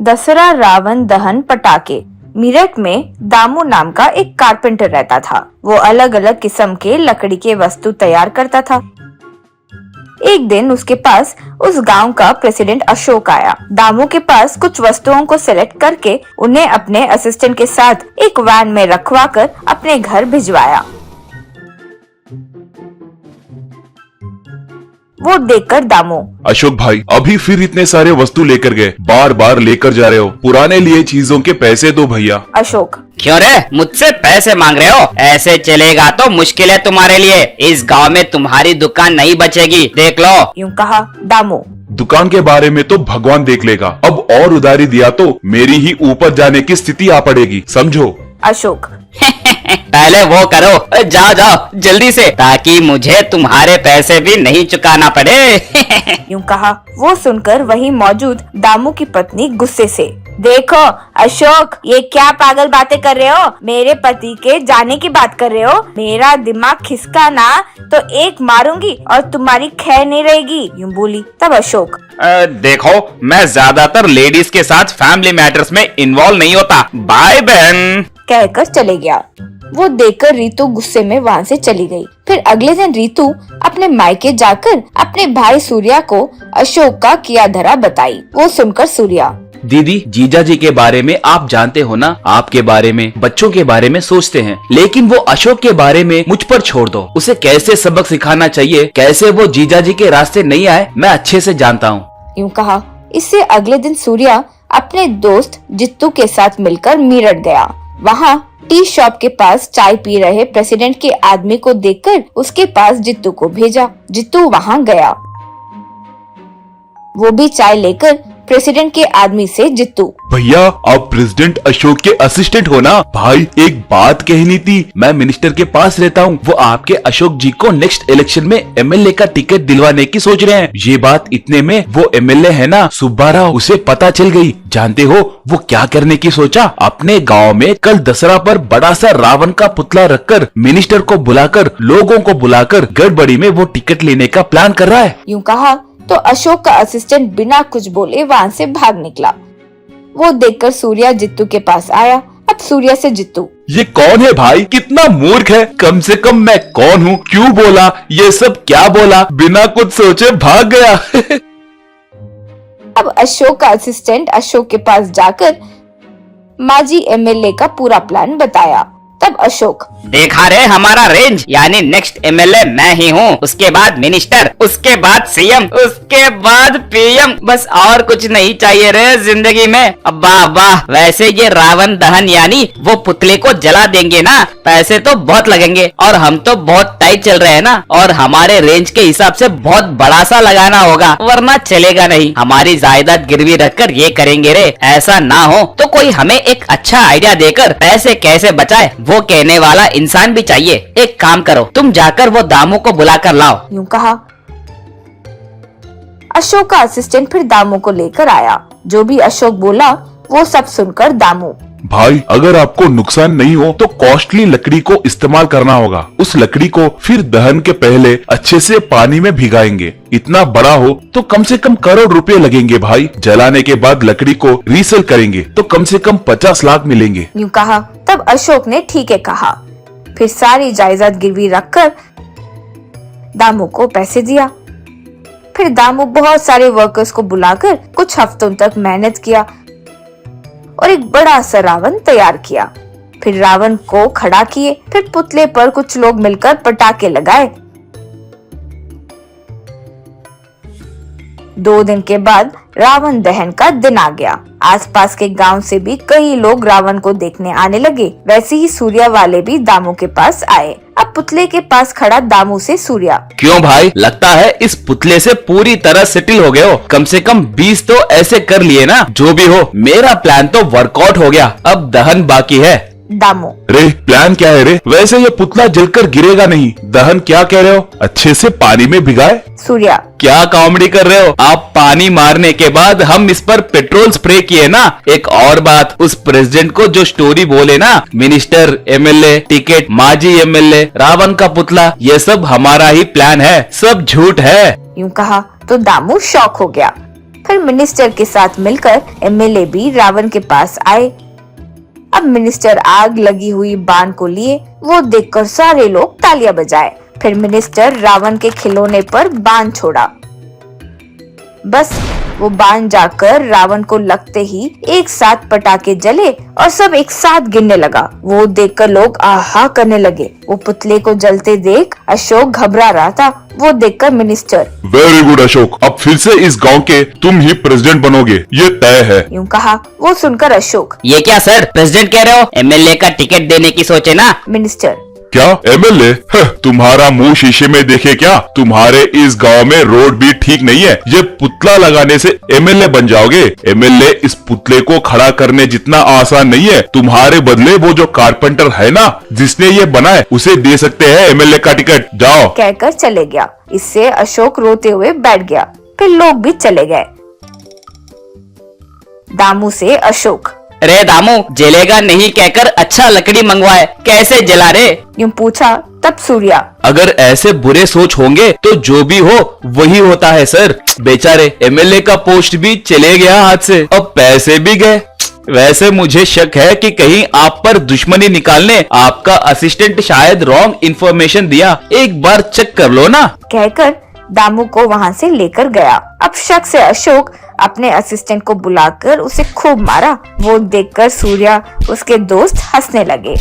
दसरा रावण दहन पटाखे। मेरठ में दामू नाम का एक कारपेंटर रहता था। वो अलग अलग किस्म के लकड़ी के वस्तु तैयार करता था। एक दिन उसके पास उस गांव का प्रेसिडेंट अशोक आया। दामू के पास कुछ वस्तुओं को सिलेक्ट करके उन्हें अपने असिस्टेंट के साथ एक वैन में रखवाकर अपने घर भिजवाया। वो देखकर दामू, अशोक भाई अभी फिर इतने सारे वस्तु लेकर गए, बार बार लेकर जा रहे हो, पुराने लिए चीजों के पैसे दो भैया। अशोक, क्यों रे, मुझसे पैसे मांग रहे हो? ऐसे चलेगा तो मुश्किल है तुम्हारे लिए। इस गांव में तुम्हारी दुकान नहीं बचेगी, देख लो। यूं कहा दामू। दुकान के बारे में तो भगवान देख लेगा, अब और उधारी दिया तो मेरी ही ऊपर जाने की स्थिति आ पड़ेगी, समझो। अशोक, पहले वो करो, जाओ जाओ जल्दी से, ताकि मुझे तुम्हारे पैसे भी नहीं चुकाना पड़े। यूं कहा। वो सुनकर वहीं मौजूद दामू की पत्नी गुस्से से, देखो अशोक, ये क्या पागल बातें कर रहे हो? मेरे पति के जाने की बात कर रहे हो? मेरा दिमाग खिसका ना तो एक मारूंगी और तुम्हारी खैर नहीं रहेगी, यूं बोली। तब अशोक, देखो, मैं ज्यादातर लेडीज के साथ फैमिली मैटर्स में इन्वॉल्व नहीं होता, बाय बहन, कहकर चले गया। वो देखकर रीतू गुस्से में वहाँ से चली गई। फिर अगले दिन रीतू अपने मायके जाकर अपने भाई सूर्या को अशोक का किया धरा बताई। वो सुनकर सूर्या, दीदी, जीजा जी के बारे में आप जानते हो ना, आपके बारे में, बच्चों के बारे में सोचते हैं, लेकिन वो अशोक के बारे में मुझ पर छोड़ दो। उसे कैसे सबक सिखाना चाहिए, कैसे वो जीजा जी के रास्ते नहीं आए, मैं अच्छे से जानता हूँ, यूं कहा। इससे अगले दिन सूर्या अपने दोस्त जित्तू के साथ मिलकर मेरठ गया। वहाँ टी शॉप के पास चाय पी रहे प्रेसिडेंट के आदमी को देखकर उसके पास जित्तू को भेजा। जित्तू वहाँ गया। वो भी चाय लेकर प्रेसिडेंट के आदमी से, जित्तू, भैया आप प्रेसिडेंट अशोक के असिस्टेंट हो ना? भाई एक बात कहनी थी, मैं मिनिस्टर के पास रहता हूँ, वो आपके अशोक जी को नेक्स्ट इलेक्शन में एमएलए का टिकट दिलवाने की सोच रहे हैं। ये बात इतने में वो एमएलए है ना सुब्बा राव, उसे पता चल गई। जानते हो वो क्या करने की सोचा? अपने गाँव में कल दसरा पर बड़ा सा रावण का पुतला रखकर मिनिस्टर को बुलाकर, लोगों को बुलाकर गड़बड़ी में वो टिकट लेने का प्लान कर रहा है। यूं कहा तो अशोक का असिस्टेंट बिना कुछ बोले वहाँ से भाग निकला। वो देखकर सूर्या जित्तू के पास आया। अब सूर्या से, जित्तू, ये कौन है भाई? कितना मूर्ख है, कम से कम मैं कौन हूँ, क्यों बोला ये सब, क्या बोला, बिना कुछ सोचे भाग गया। अब अशोक का असिस्टेंट अशोक के पास जाकर माजी एमएलए का पूरा प्लान बताया। तब अशोक, देखा रे हमारा रेंज, यानी नेक्स्ट एमएलए मैं ही हूँ, उसके बाद मिनिस्टर, उसके बाद सीएम, उसके बाद पीएम, बस और कुछ नहीं चाहिए रे जिंदगी में। अब्बा अब्बा, वैसे ये रावण दहन यानी वो पुतले को जला देंगे ना, पैसे तो बहुत लगेंगे, और हम तो बहुत टाइट चल रहे हैं ना, और हमारे रेंज के हिसाब से बहुत बड़ा सा लगाना होगा, वरना चलेगा नहीं। हमारी जायदाद गिरवी रखकर ये करेंगे रे। ऐसा ना हो तो कोई हमें एक अच्छा आइडिया देकर पैसे कैसे बचाए वो कहने वाला इंसान भी चाहिए। एक काम करो, तुम जाकर वो दामू को बुलाकर लाओ, यूं कहा। अशोक का असिस्टेंट फिर दामू को लेकर आया। जो भी अशोक बोला वो सब सुनकर दामू, भाई अगर आपको नुकसान नहीं हो तो कॉस्टली लकड़ी को इस्तेमाल करना होगा। उस लकड़ी को फिर दहन के पहले अच्छे से पानी में भिगाएंगे। इतना बड़ा हो तो कम से कम करोड़ रुपए लगेंगे भाई। जलाने के बाद लकड़ी को रीसेल करेंगे तो कम से कम 50 लाख मिलेंगे, यूं कहा। तब अशोक ने ठीक है कहा। फिर सारी जायदाद गिरवी रखकर दामू को पैसे दिया। फिर दामू बहुत सारे वर्कर्स को बुलाकर कुछ हफ्तों तक मेहनत किया और एक बड़ा सा रावण तैयार किया। फिर रावण को खड़ा किए। फिर पुतले पर कुछ लोग मिलकर पटाखे लगाए। 2 दिन के बाद रावण दहन का दिन आ गया। आसपास के गांव से भी कई लोग रावण को देखने आने लगे। वैसे ही सूर्या वाले भी दामू के पास आए। अब पुतले के पास खड़ा दामू से सूर्या, क्यों भाई, लगता है इस पुतले से पूरी तरह सेटिल हो गए हो। कम से कम 20 तो ऐसे कर लिए ना। जो भी हो, मेरा प्लान तो वर्कआउट हो गया, अब दहन बाकी है। दामू, रे प्लान क्या है रे? वैसे ये पुतला जलकर गिरेगा नहीं। दहन क्या कह रहे हो? अच्छे से पानी में भिगाए। सूर्या, क्या कॉमेडी कर रहे हो आप? पानी मारने के बाद हम इस पर पेट्रोल स्प्रे किए ना। एक और बात, उस प्रेसिडेंट को जो स्टोरी बोले ना, मिनिस्टर, एमएलए, टिकट, माजी एमएलए, रावण का पुतला, ये सब हमारा ही प्लान है, सब झूठ है। यूं कहा तो दामू शॉक हो गया। फिर मिनिस्टर के साथ मिलकर एमएलए भी रावण के पास आए। अब मिनिस्टर आग लगी हुई बाण को लिए, वो देखकर सारे लोग तालियां बजाए। फिर मिनिस्टर रावण के खिलौने पर बाण छोड़ा। बस वो बाण जाकर रावण को लगते ही एक साथ पटाखे जले और सब एक साथ गिरने लगा। वो देखकर लोग आहा करने लगे। वो पुतले को जलते देख अशोक घबरा रहा था। वो देखकर मिनिस्टर, वेरी गुड अशोक, अब फिर से इस गांव के तुम ही प्रेसिडेंट बनोगे, ये तय है। यूं कहा। वो सुनकर अशोक, ये क्या सर, प्रेसिडेंट कह रहे हो? एमएलए का टिकट देने की सोचे ना। मिनिस्टर, क्या एमएलए? तुम्हारा मुंह शीशे में देखे क्या? तुम्हारे इस गांव में रोड भी ठीक नहीं है, ये पुतला लगाने से एमएलए बन जाओगे? एमएलए इस पुतले को खड़ा करने जितना आसान नहीं है। तुम्हारे बदले वो जो कारपेंटर है ना, जिसने ये बनाए, उसे दे सकते हैं एमएलए का टिकट। जाओ। कहकर चले गया। इससे अशोक रोते हुए बैठ गया। फिर लोग भी चले गए। दामू से अशोक, रे दामू, जलेगा नहीं कहकर अच्छा लकड़ी मंगवाए, कैसे जला रे? यूं पूछा। तब सूर्या, अगर ऐसे बुरे सोच होंगे तो जो भी हो वही होता है सर। बेचारे एमएलए का पोस्ट भी चले गया हाथ से, अब पैसे भी गए। वैसे मुझे शक है कि कहीं आप पर दुश्मनी निकालने आपका असिस्टेंट शायद रॉन्ग इन्फॉर्मेशन दिया। एक बार चेक कर लो ना। कहकर दामू को वहां से लेकर गया। अब शक से अशोक अपने असिस्टेंट को बुलाकर उसे खूब मारा। वो देखकर सूर्या उसके दोस्त हंसने लगे।